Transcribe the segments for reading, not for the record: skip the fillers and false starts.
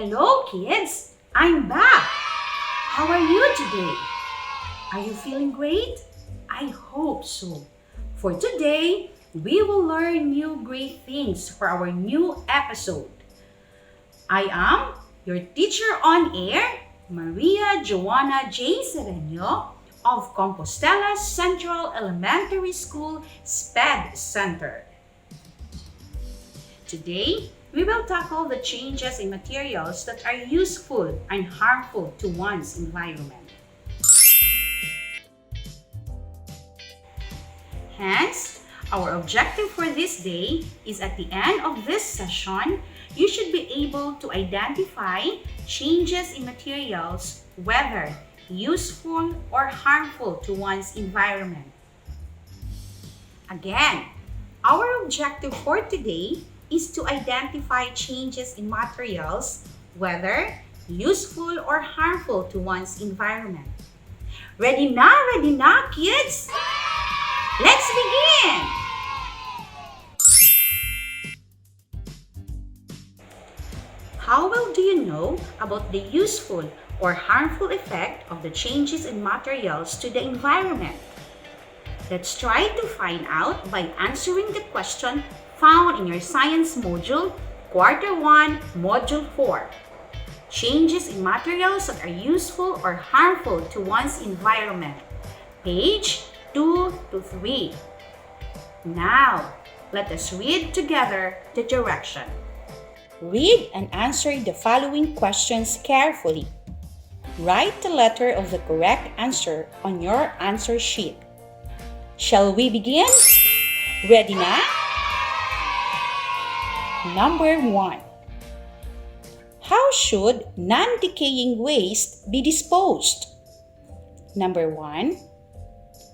Hello kids! I'm back! How are you today? Are you feeling great? I hope so. For today, we will learn new great things for our new episode. I am your teacher on air, Maria Joanna J. Serenio of Compostela Central Elementary School SPED Center. Today, we will tackle the changes in materials that are useful and harmful to one's environment. Hence, our objective for this day is at the end of this session, you should be able to identify changes in materials, whether useful or harmful to one's environment. Again, our objective for today is to identify changes in materials, whether useful or harmful to one's environment. Ready na, kids? Let's begin! How well do you know about the useful or harmful effect of the changes in materials to the environment? Let's try to find out by answering the question found in your Science Module, Quarter 1, Module 4. Changes in materials that are useful or harmful to one's environment. Page 2 to 3. Now, let us read together the direction. Read and answer the following questions carefully. Write the letter of the correct answer on your answer sheet. Shall we begin? Ready na? Number 1. How should non-decaying waste be disposed? Number 1.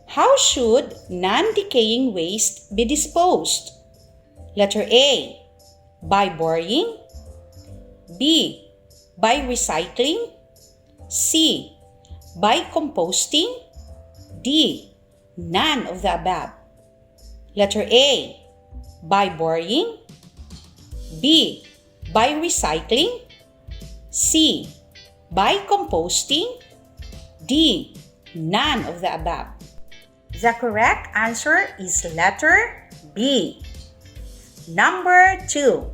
How should non-decaying waste be disposed? Letter A. By burying. B. By recycling. C. By composting. D. None of the above. Letter A. By burying. B. By recycling. C. By composting. D. None of the above. The correct answer is letter B. Number 2.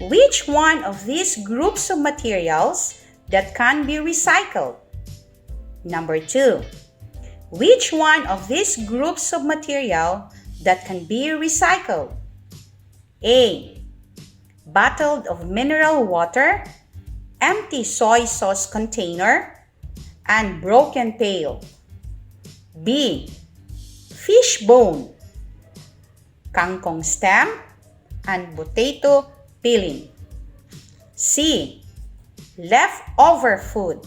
Which one of these groups of materials that can be recycled? Number 2. Which one of these groups of material that can be recycled? A. Bottle of mineral water, empty soy sauce container, and broken pail. B. Fish bone, kangkong stem, and potato peeling. C. Leftover food.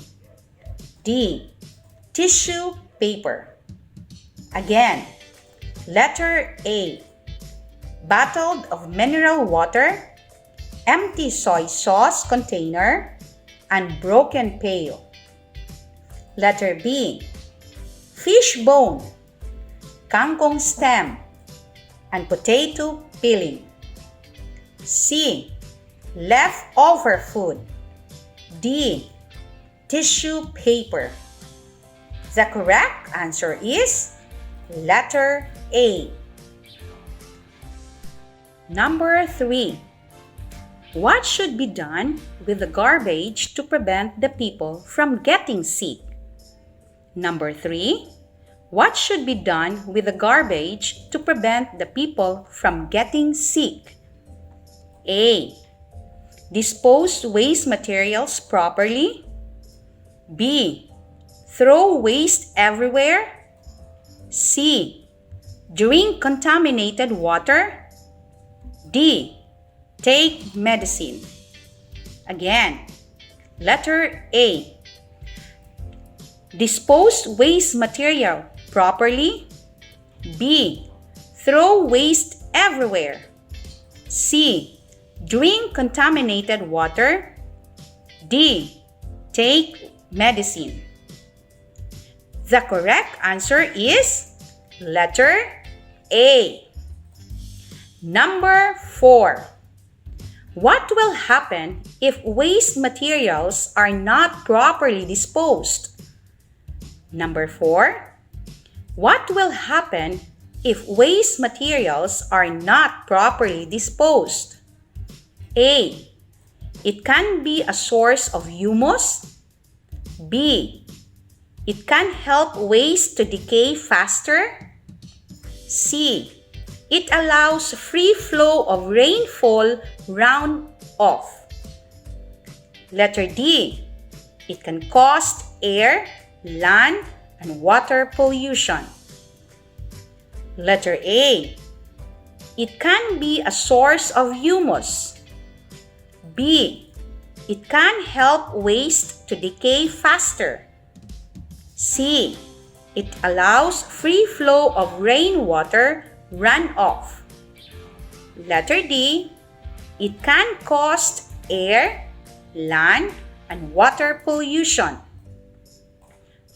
D. Tissue paper. Again, letter A. Bottle of mineral water, empty soy sauce container, and broken pail. Letter B. Fish bone, kangkong stem, and potato peeling. C. Leftover food. D. Tissue paper. The correct answer is letter A. Number 3. What should be done with the garbage to prevent the people from getting sick? Number 3. What should be done with the garbage to prevent the people from getting sick? A. Dispose waste materials properly. B. Throw waste everywhere. C. Drink contaminated water. D. Take medicine. Again, letter A. Dispose waste material properly. B. Throw waste everywhere. C. Drink contaminated water. D. Take medicine. The correct answer is letter A. Number 4. What will happen if waste materials are not properly disposed? Number 4. What will happen if waste materials are not properly disposed? A. It can be a source of humus. B. It can help waste to decay faster. C. It allows free flow of rainfall runoff. Letter D. It can cause air, land, and water pollution. Letter A. It can be a source of humus. B. It can help waste to decay faster. C. It allows free flow of rainwater runoff. Letter D. It can cause air, land, and water pollution.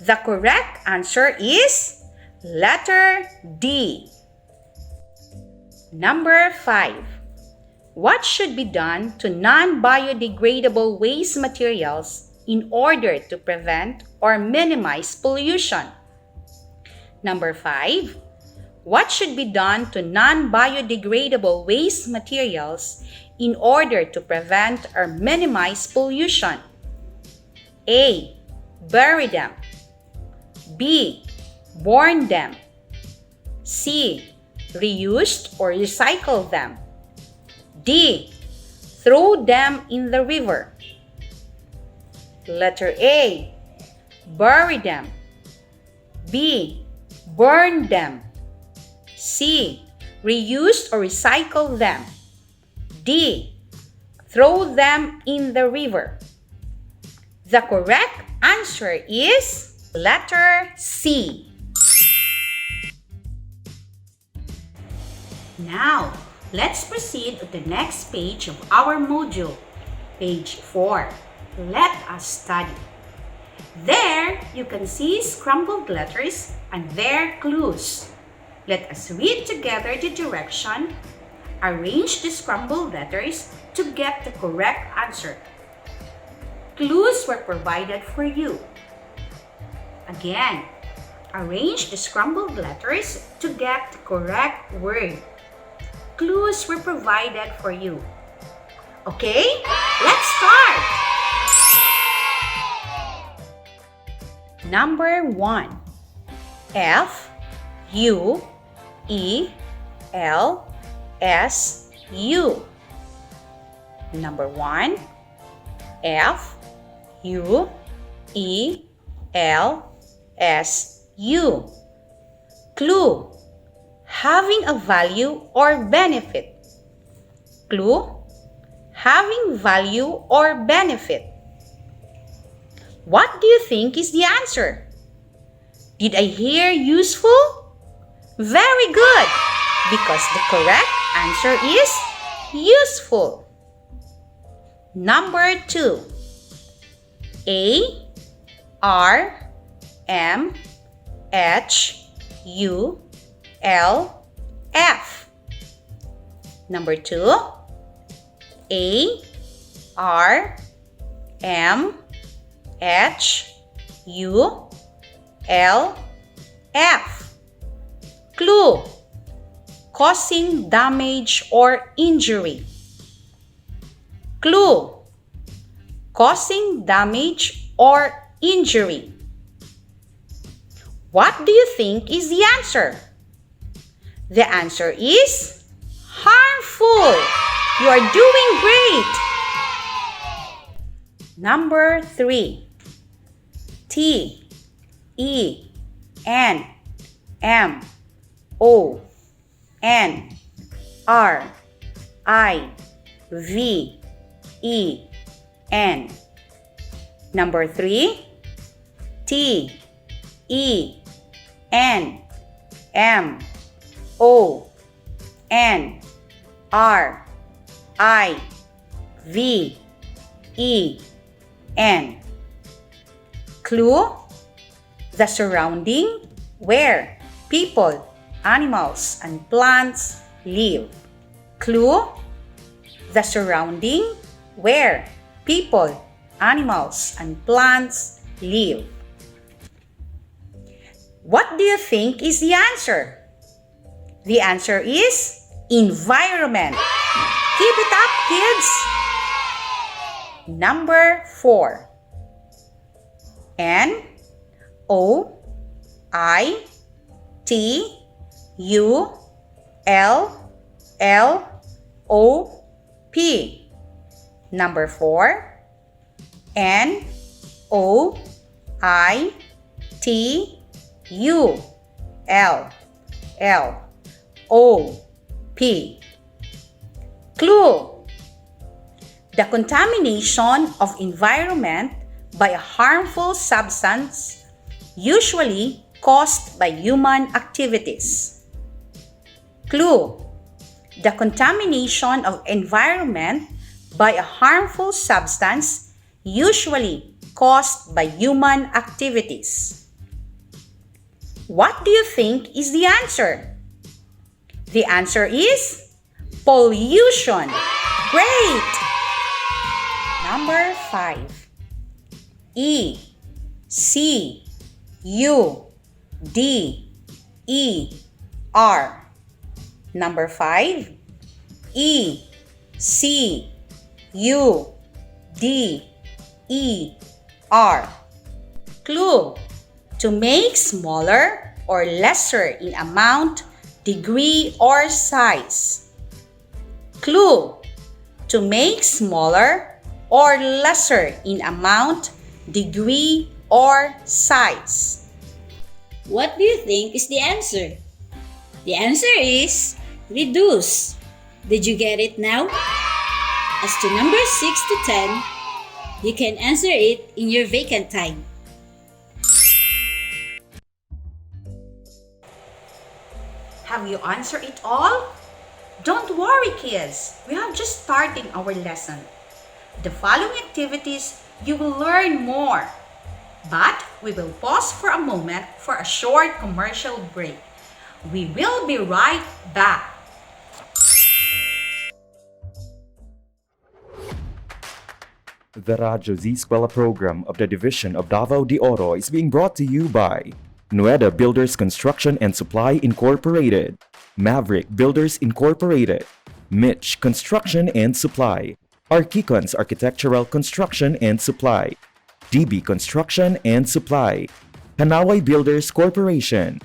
The correct answer is letter D. Number 5. What should be done to non-biodegradable waste materials in order to prevent or minimize pollution? Number 5. What should be done to non-biodegradable waste materials in order to prevent or minimize pollution? A. Bury them. B. Burn them. C. Reuse or recycle them. D. Throw them in the river. Letter A. Bury them. B. Burn them. C. Reuse or recycle them. D. Throw them in the river. The correct answer is letter C. Now, let's proceed to the next page of our module, page 4. Let us study. There, you can see scrambled letters and their clues. Let us read together the direction. Arrange the scrambled letters to get the correct answer. Clues were provided for you. Again, arrange the scrambled letters to get the correct word. Clues were provided for you. Okay, let's start! Number 1. F U E L S U. Number 1. F U E L S U. Clue. Having a value or benefit. Clue. Having value or benefit. What do you think is the answer? Did I hear useful? Very good, because the correct answer is useful. Number 2. A R M H U L F. Number 2. A R M H U L F. Clue. Causing damage or injury. Clue. Causing damage or injury. What do you think is the answer? The answer is harmful. You are doing great. Number 3. T E N M O N R I V E N. Number 3. T E N M O N R I V E N. Clue. The surrounding where people, animals, and plants live. Clue. the surrounding where people, animals, and plants live. What do you think is the answer? The answer is environment. Keep it up, kids! Number 4. N-O-I-T-U-L-L-O-P. Number 4. N-O-I-T-U-L-L-O-P. Clue. The contamination of environment by a harmful substance usually caused by human activities. Clue. The contamination of environment by a harmful substance usually caused by human activities. What do you think is the answer? The answer is pollution. Great! Number 5. E-C-U-D-E-R. Number 5. E-C-U-D-E-R. Clue. To make smaller or lesser in amount, degree, or size. Clue. To make smaller or lesser in amount, degree, or size. What do you think is the answer? The answer is reduce. Did you get it now? As to number 6 to 10, you can answer it in your vacant time. Have you answered it all? Don't worry, kids. We have just started our lesson. The following activities, you will learn more. But we will pause for a moment for a short commercial break. We will be right back. The Radyo Z-eskwela program of the Division of Davao de Oro is being brought to you by Nueda Builders Construction and Supply Incorporated, Maverick Builders Incorporated, Mitch Construction and Supply, Archicons Architectural Construction and Supply, DB Construction and Supply, Hanaway Builders Corporation,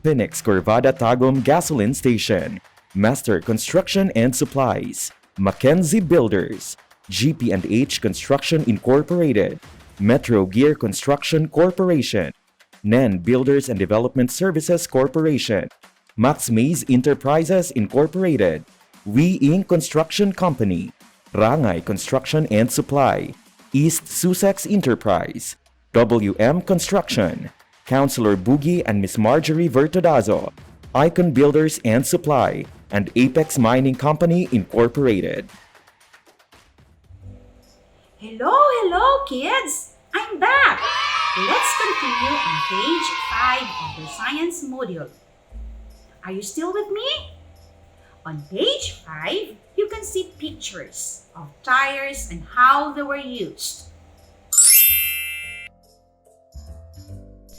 Phoenix Corvada Tagum Gasoline Station, Master Construction and Supplies, Mackenzie Builders, GP&H Construction Incorporated, Metro Gear Construction Corporation, NEN Builders and Development Services Corporation, Max Mays Enterprises Incorporated, We Inc. Construction Company, Rangay Construction and Supply, East Sussex Enterprise, WM Construction, Councilor Boogie and Miss Marjorie Vertodazo, Icon Builders and Supply, and Apex Mining Company Incorporated. Hello, kids! I'm back! Let's continue on page 5 of the science module. Are you still with me? On page 5, you can see pictures of tires and how they were used.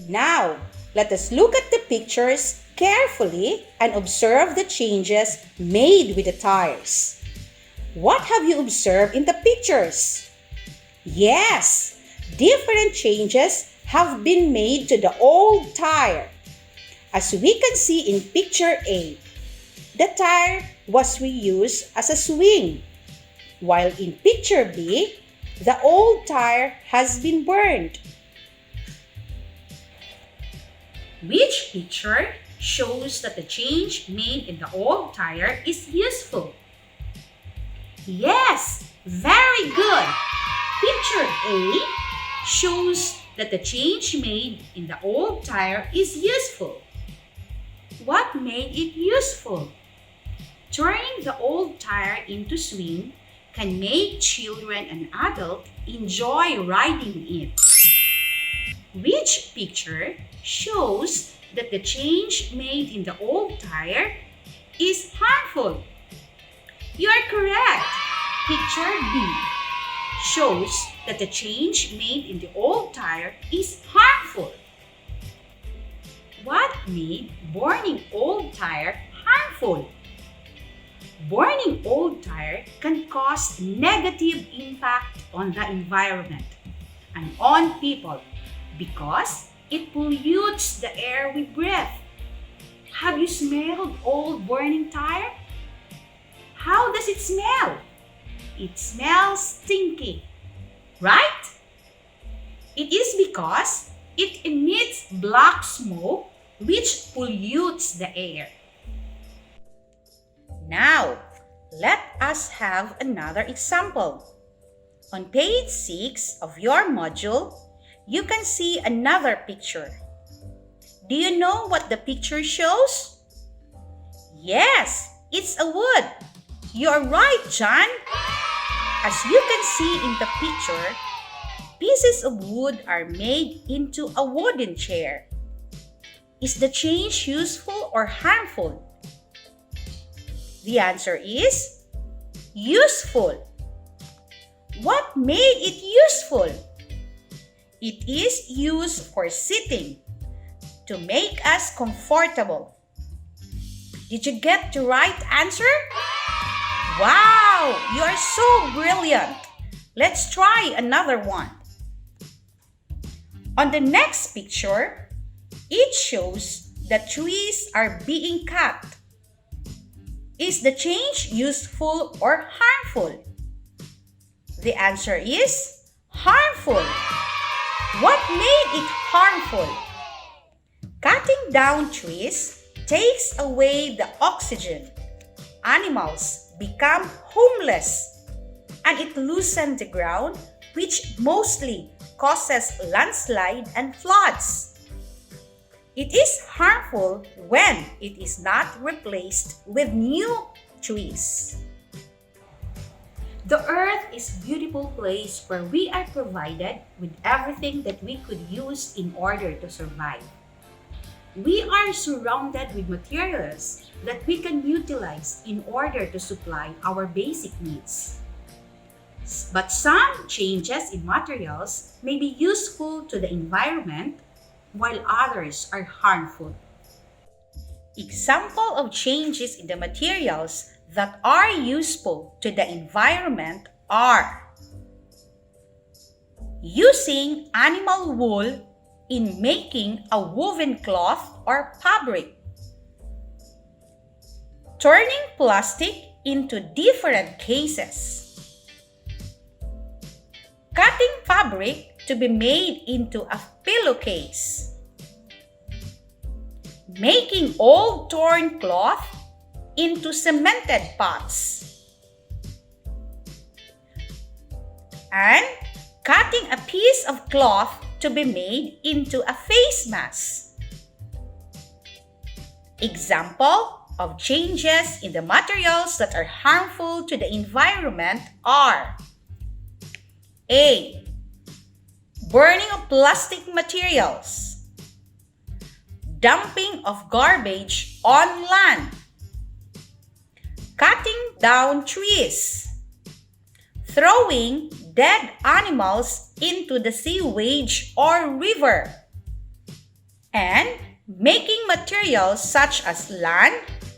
Now, let us look at the pictures carefully and observe the changes made with the tires. What have you observed in the pictures? Yes, different changes have been made to the old tire. As we can see in picture A, the tire was reused as a swing, while in picture B, the old tire has been burned. Which picture shows that the change made in the old tire is useful? Yes, very good! Picture A shows that the change made in the old tire is useful. What made it useful? Turning the old tire into swing can make children and adults enjoy riding it. Which picture shows that the change made in the old tire is harmful? You are correct. Picture B shows that the change made in the old tire is harmful. What made burning old tire harmful? Burning old tire can cause negative impact on the environment and on people because it pollutes the air we breathe. Have you smelled old burning tire? How does it smell? It smells stinky, right? It is because it emits black smoke which pollutes the air. Now, let us have another example. On page 6 of your module, you can see another picture. Do you know what the picture shows? Yes, it's a wood. You are right, John. As you can see in the picture, pieces of wood are made into a wooden chair. Is the change useful or harmful? The answer is useful. What made it useful? It is used for sitting to make us comfortable. Did you get the right answer? Wow, you are so brilliant. Let's try another one. On the next picture, it shows that trees are being cut. Is the change useful or harmful? The answer is harmful. What made it harmful? Cutting down trees takes away the oxygen. Animals become homeless, and it loosens the ground, which mostly causes landslide and floods. It is harmful when it is not replaced with new trees. The earth is a beautiful place where we are provided with everything that we could use in order to survive. We are surrounded with materials that we can utilize in order to supply our basic needs. But some changes in materials may be useful to the environment, while others are harmful. Example of changes in the materials that are useful to the environment are using animal wool in making a woven cloth or fabric, turning plastic into different cases, cutting fabric to be made into a pillowcase, making old torn cloth into cemented pots, and cutting a piece of cloth to be made into a face mask. Example of changes in the materials that are harmful to the environment are A. Burning of plastic materials, dumping of garbage on land, cutting down trees, throwing dead animals into the sewage or river, and making materials such as land,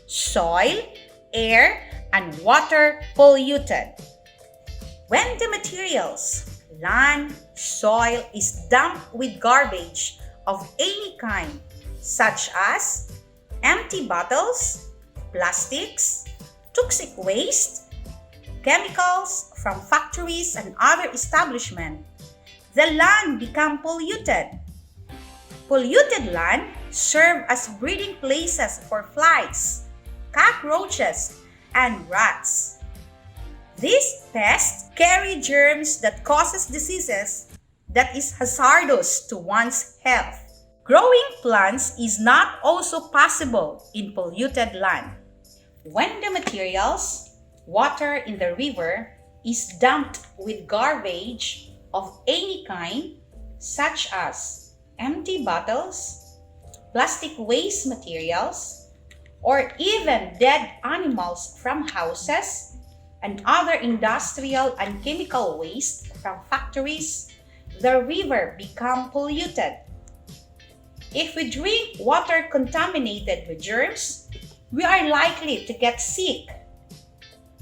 soil, air, and water polluted. When the materials, land, soil is dumped with garbage of any kind, such as empty bottles, plastics, toxic waste, chemicals from factories and other establishments, the land becomes polluted. Polluted land serve as breeding places for flies, cockroaches, and rats. These pests carry germs that causes diseases that is hazardous to one's health. Growing plants is not also possible in polluted land. When the materials, water in the river, is dumped with garbage of any kind, such as empty bottles, plastic waste materials, or even dead animals from houses, and other industrial and chemical waste from factories, the river become polluted. If we drink water contaminated with germs, we are likely to get sick.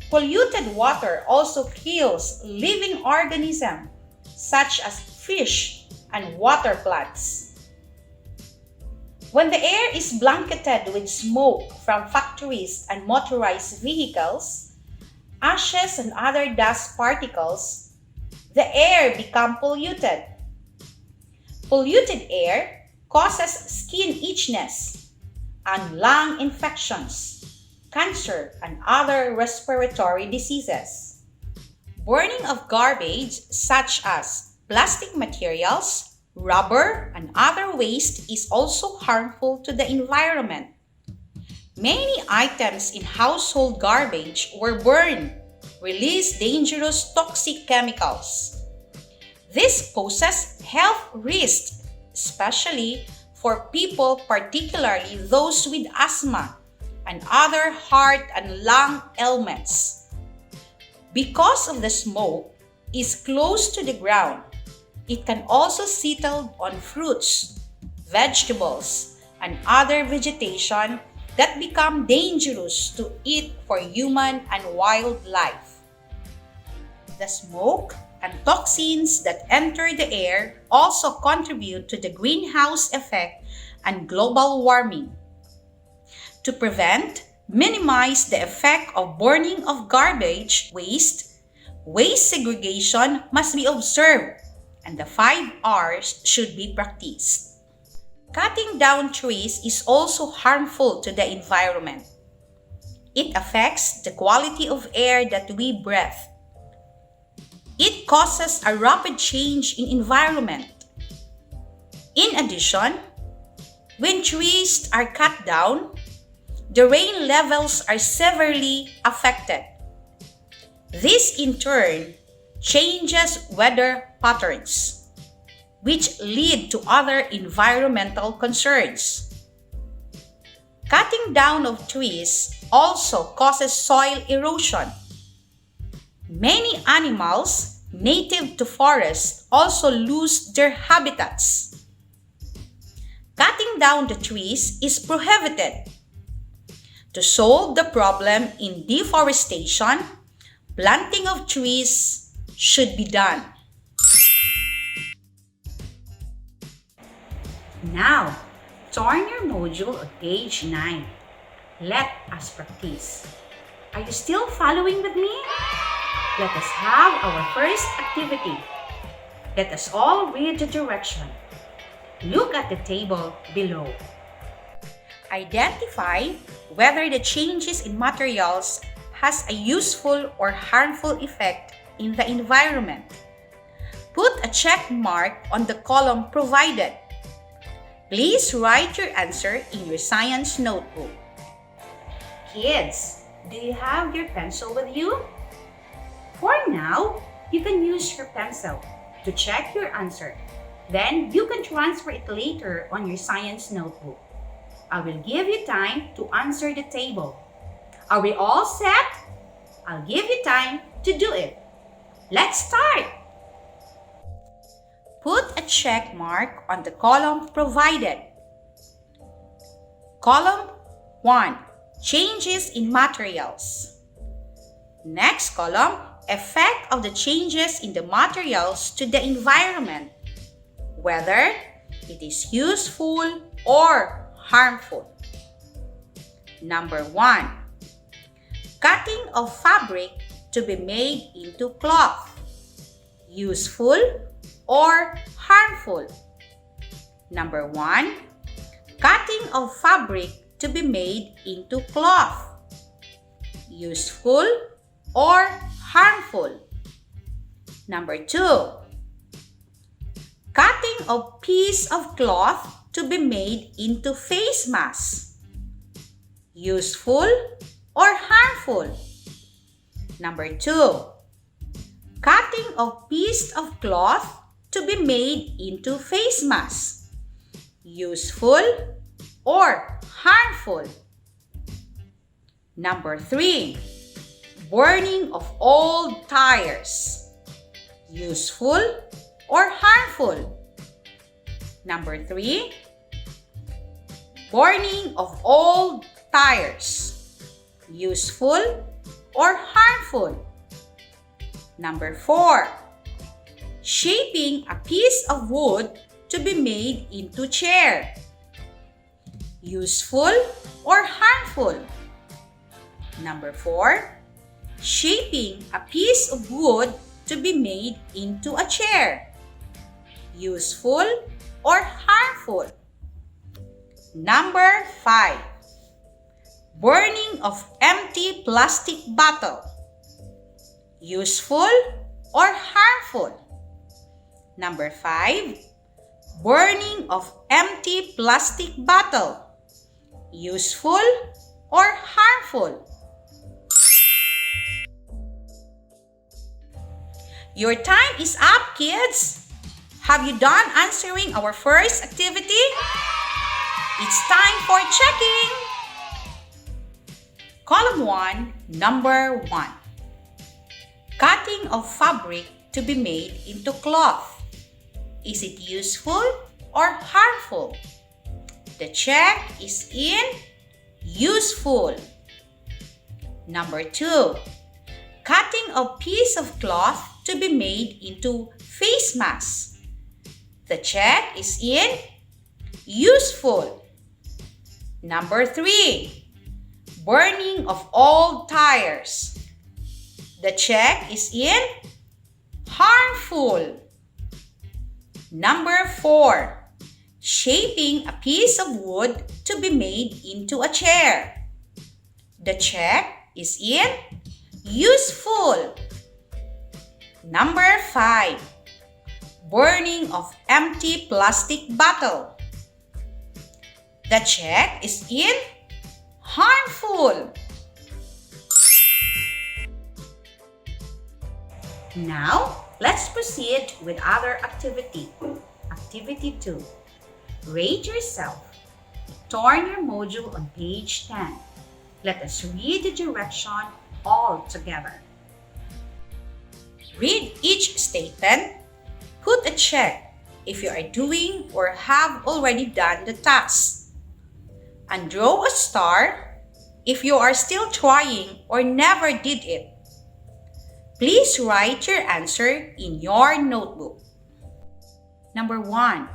Polluted water also kills living organisms such as fish and water plants. When the air is blanketed with smoke from factories and motorized vehicles, ashes and other dust particles, the air becomes polluted. Polluted air causes skin itchiness and lung infections, cancer, and other respiratory diseases. Burning of garbage such as plastic materials, rubber, and other waste is also harmful to the environment. Many items in household garbage were burned, release dangerous toxic chemicals. This poses health risks, especially for people, particularly those with asthma and other heart and lung ailments. Because of the smoke is close to the ground, it can also settle on fruits, vegetables, and other vegetation that become dangerous to eat for human and wildlife. The smoke and toxins that enter the air also contribute to the greenhouse effect and global warming. To minimize the effect of burning of garbage waste segregation must be observed, and the 5 R's should be practiced. Cutting down trees is also harmful to the environment. It affects the quality of air that we breathe. It causes a rapid change in environment. In addition, when trees are cut down, the rain levels are severely affected. This in turn changes weather patterns, which lead to other environmental concerns. Cutting down of trees also causes soil erosion. Many animals native to forests also lose their habitats. Cutting down the trees is prohibited. To solve the problem in deforestation, planting of trees should be done. Now, turn your module on page 9. Let us practice. Are you still following with me? Let us have our first activity. Let us all read the direction. Look at the table below. Identify whether the changes in materials has a useful or harmful effect in the environment. Put a check mark on the column provided. Please write your answer in your science notebook. Kids, do you have your pencil with you? For now, you can use your pencil to check your answer. Then you can transfer it later on your science notebook. I will give you time to answer the table. Are we all set? I'll give you time to do it. Let's start! Put a check mark on the column provided. Column 1. Changes in materials. Next column, effect of the changes in the materials to the environment, whether it is useful or harmful. Number 1. Cutting of fabric to be made into cloth, useful or harmful. Number 1. Cutting of fabric to be made into cloth, useful or harmful. Number 2. Cutting of piece of cloth to be made into face mask, useful or harmful. Number 2. Cutting of piece of cloth to be made into face mask, useful or harmful. Number 3. burning of old tires. Useful or harmful? Number 3, burning of old tires. Useful or harmful? Number 4, shaping a piece of wood to be made into chair. Useful or harmful? Number 4, shaping a piece of wood to be made into a chair. Useful or harmful? Number 5, burning of empty plastic bottle. Useful or harmful? Number 5, burning of empty plastic bottle. Useful or harmful? Your time is up, kids! Have you done answering our first activity? It's time for checking! Column 1, number 1. Cutting of fabric to be made into cloth. Is it useful or harmful? The check is in useful. Number 2. Cutting a piece of cloth to be made into face mask. The check is in useful. Number 3. Burning of old tires. The check is in harmful. Number 4. Shaping a piece of wood to be made into a chair. The check is in useful. Number 5. Burning of empty plastic bottle. The check is in harmful. Now, let's proceed with other activity. Activity 2. Rate yourself. Turn your module on page 10. Let us read the direction all together. Read each statement. Put a check if you are doing or have already done the task. And draw a star if you are still trying or never did it. Please write your answer in your notebook. Number 1.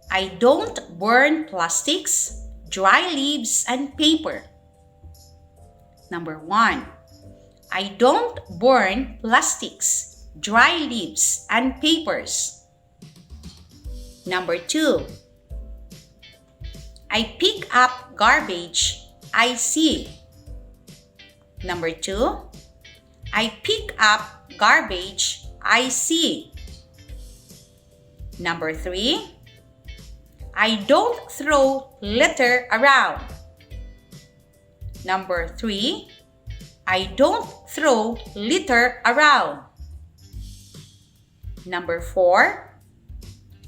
I don't burn plastics, dry leaves, and paper. Number 1. I don't burn plastics, dry leaves, and papers. Number 2. I pick up garbage I see. Number 2. I pick up garbage I see. Number 3. I don't throw litter around. Number 3. I don't throw litter around. Number 4.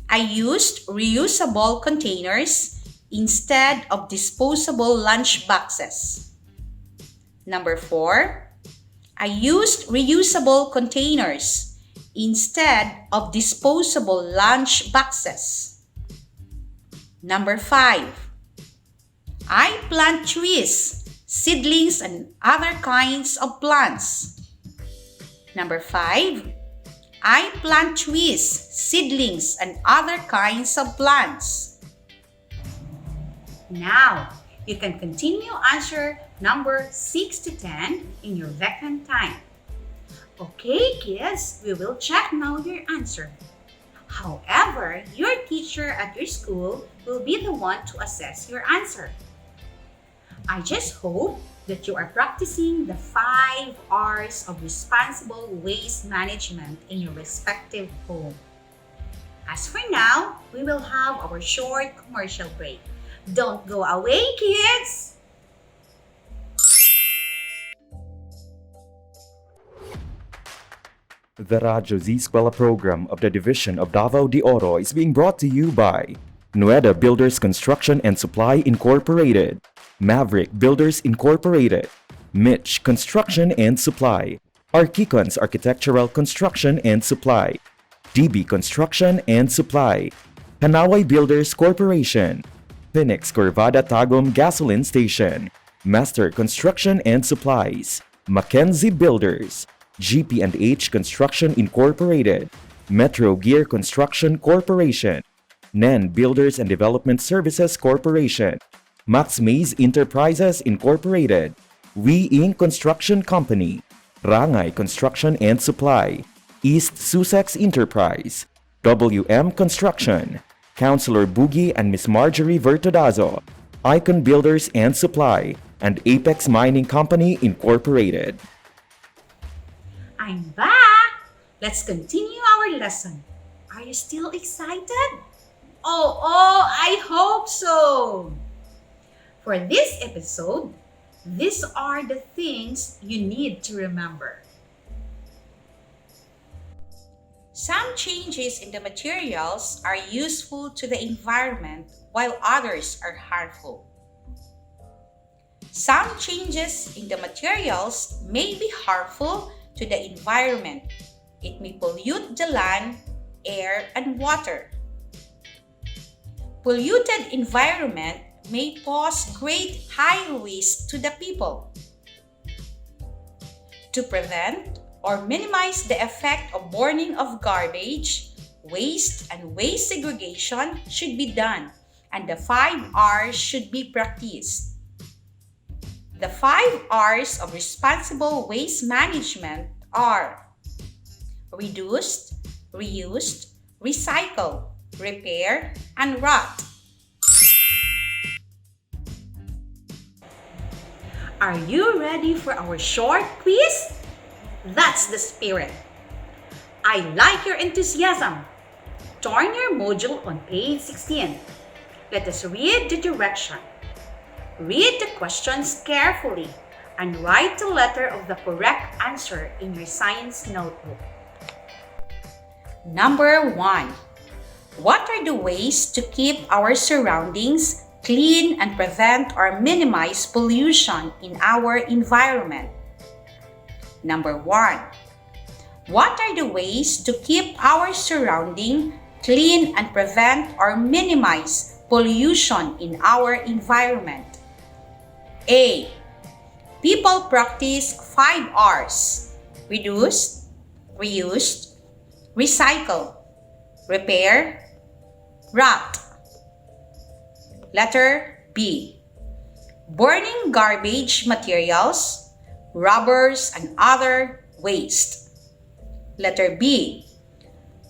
I used reusable containers instead of disposable lunch boxes. Number 4. I used reusable containers instead of disposable lunch boxes. Number 5. I plant trees, seedlings, and other kinds of plants. Number 5. I plant trees, seedlings, and other kinds of plants. Now, you can continue answer number 6 to 10 in your vacant time. Okay, kids, we will check now your answer. However, your teacher at your school will be the one to assess your answer. I just hope that you are practicing the 5 R's of responsible waste management in your respective home. As for now, we will have our short commercial break. Don't go away, kids! The Radyo Z-eskwela program of the Division of Davao de Oro is being brought to you by Nueda Builders Construction and Supply Incorporated, Maverick Builders Incorporated, Mitch Construction and Supply, Archicons Architectural Construction and Supply, DB Construction and Supply, Hanaway Builders Corporation, Phoenix Corvada Tagum Gasoline Station, Master Construction and Supplies, Mackenzie Builders, GP&H Construction Incorporated, Metro Gear Construction Corporation, NEN Builders and Development Services Corporation, Max Mays Enterprises Incorporated, We Inc. Construction Company, Rangay Construction and Supply, East Sussex Enterprise, WM Construction, Councilor Boogie and Miss Marjorie Vertodazo, Icon Builders and Supply, and Apex Mining Company Incorporated. I'm back! Let's continue our lesson. Are you still excited? Oh, I hope so! For this episode, these are the things you need to remember. Some changes in the materials are useful to the environment while others are harmful. Some changes in the materials may be harmful to the environment. It may pollute the land, air, and water. Polluted environment may pose great high risk to the people. To prevent or minimize the effect of burning of garbage, waste, and waste segregation should be done, and the 5 R's should be practiced. The 5 R's of responsible waste management are reduced, reused, recycle, repair, and rot. Are you ready for our short quiz? That's the spirit. I like your enthusiasm. Turn your module on page 16. Let us read the direction. Read the questions carefully and write the letter of the correct answer in your science notebook. Number 1. What are the ways to keep our surroundings clean and prevent or minimize pollution in our environment? Number 1. What are the ways to keep our surrounding clean and prevent or minimize pollution in our environment? A. People practice 5 R's. Reduce, reuse, recycle, repair, rot. Letter B. Burning garbage materials, rubbers, and other waste. Letter B.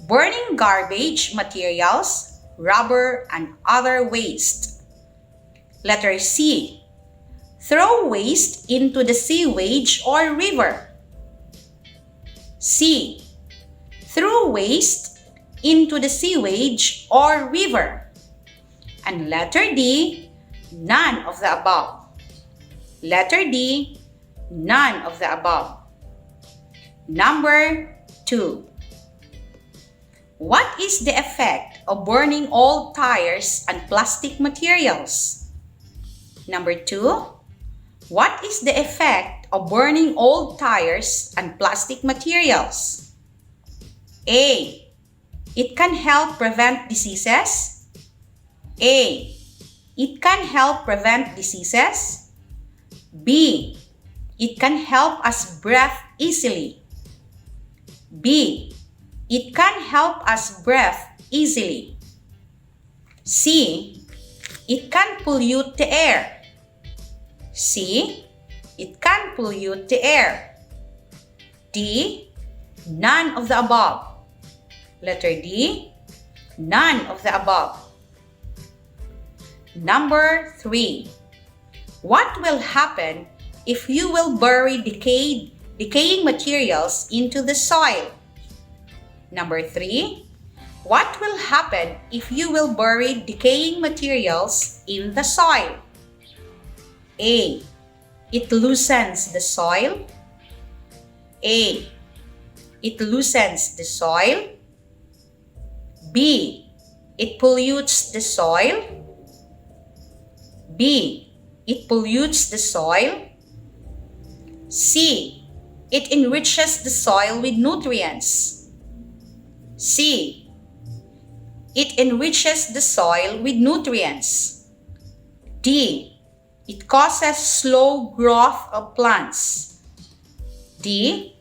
Burning garbage materials, rubber, and other waste. Letter C. Throw waste into the sewage or river. C. Throw waste into the sewage or river. And letter D. None of the above. Letter D. None of the above. Number 2. What is the effect of burning old tires and plastic materials? Number 2. What is the effect of burning old tires and plastic materials? A. It can help prevent diseases. A. It can help prevent diseases. B. It can help us breathe easily. B. It can help us breathe easily. C. It can pollute the air. C. It can pollute the air. D. None of the above. Letter D. None of the above. Number 3. What will happen if you will bury decaying materials into the soil? Number 3. What will happen if you will bury decaying materials in the soil? A. It loosens the soil. A. It loosens the soil. B. It pollutes the soil. B. It pollutes the soil. C. It enriches the soil with nutrients. C. It enriches the soil with nutrients. D. It causes slow growth of plants. D.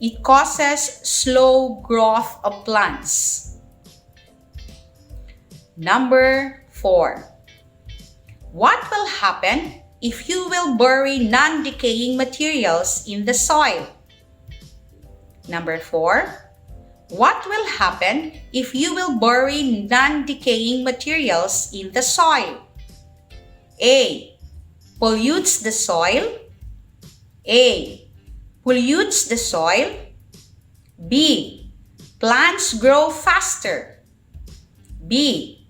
It causes slow growth of plants. Number 4. What will happen if you will bury non-decaying materials in the soil? Number 4. What will happen if you will bury non-decaying materials in the soil? A. Pollutes the soil. A. Pollutes the soil. B. Plants grow faster. B.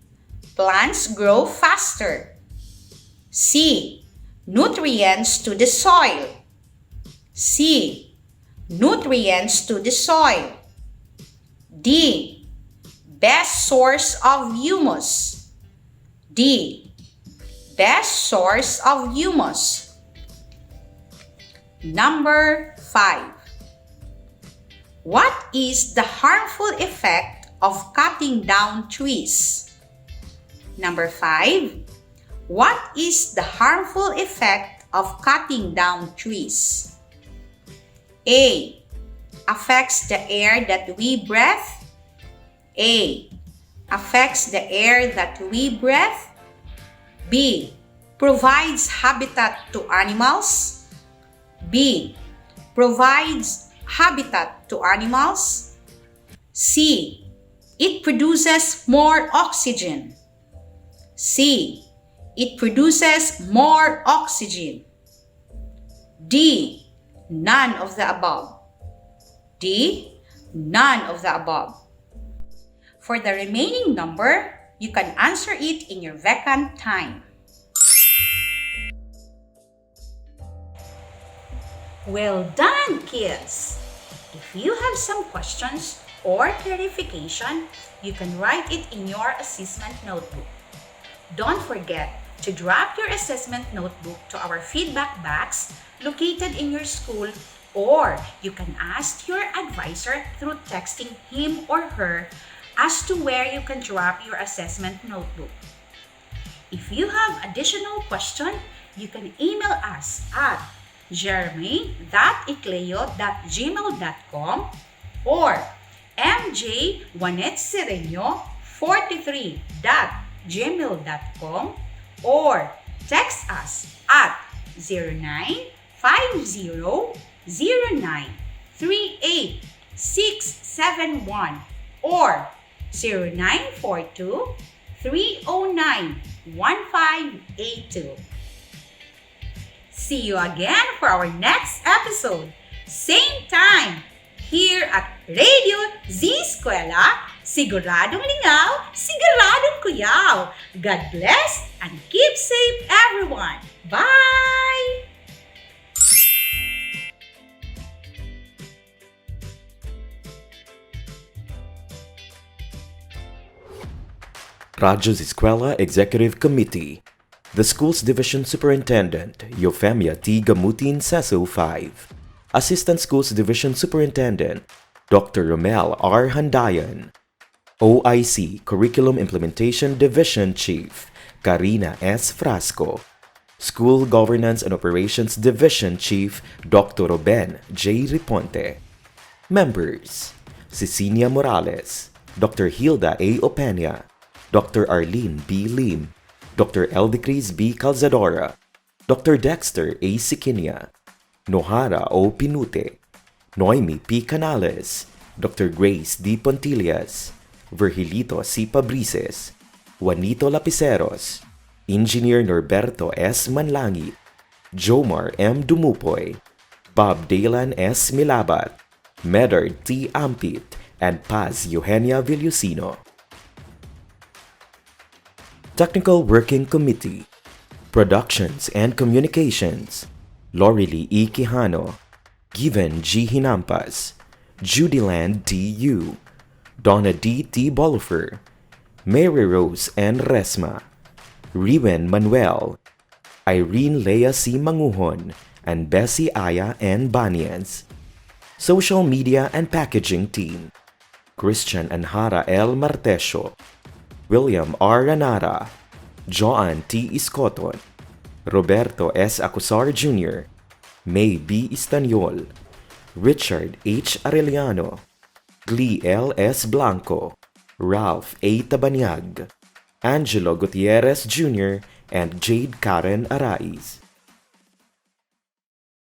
Plants grow faster. C. Nutrients to the soil. C. Nutrients to the soil. D. Best source of humus. D. Best source of humus. Number 5. What is the harmful effect of cutting down trees? Number 5. What is the harmful effect of cutting down trees? A. Affects the air that we breathe. A. Affects the air that we breathe. B. Provides habitat to animals. B. Provides habitat to animals. C. It produces more oxygen. C. It produces more oxygen. D. None of the above. D. None of the above. For the remaining number, you can answer it in your vacant time. Well done, kids! If you have some questions or clarification, you can write it in your assessment notebook. Don't forget to drop your assessment notebook to our feedback box located in your school, or you can ask your advisor through texting him or her as to where you can drop your assessment notebook. If you have additional questions, you can email us at jerramie.ecleo.gmail.com or mjwanetserenio43@gmail.com or text us at 0950-0938-671 or 0942-309-1582. See you again for our next episode. Same time, here at Radio Z-eskwela. Siguradong lingaw, siguradong kuyaw. God bless and keep safe, everyone. Bye! Radyo Z-eskwela Executive Committee. The School's Division Superintendent, Eufemia T. Gamutin, CESO 5. Assistant Schools Division Superintendent, Dr. Romel R. Handayan. OIC Curriculum Implementation Division Chief, Karina S. Frasco. School Governance and Operations Division Chief, Dr. Ruben J. Riponte. Members: Cecilia Morales, Dr. Hilda A. Opeña, Dr. Arlene B. Lim, Dr. Eldecris B. Calzadora, Dr. Dexter A. Siquinia, Nohara O. Pinute, Noemi P. Canales, Dr. Grace D. Pontillas, Virgilito C. Pabrices, Juanito Lapiceros, Engineer Norberto S. Manlangit, Jomar M. Dumupoy, Bob Dalan S. Milabat, Medard T. Ampit, and Paz Eugenia Villusino. Technical Working Committee, Productions and Communications, Lorely E. Quijano, Given G. Hinampas, Judyland D. U, Donna D. T. Bolifer, Mary Rose N. Resma, Riwen Manuel, Irene Lea C. Manguhon, and Bessie Aya N. Banians. Social Media and Packaging Team: Christian Anhara L. Martesio, William R. Ranara, Joan T. Iscoton, Roberto S. Acusar Jr., May B. Istanyol, Richard H. Arellano, Glee L. S. Blanco, Ralph A. Tabanyag, Angelo Gutierrez Jr., and Jade Karen Araiz.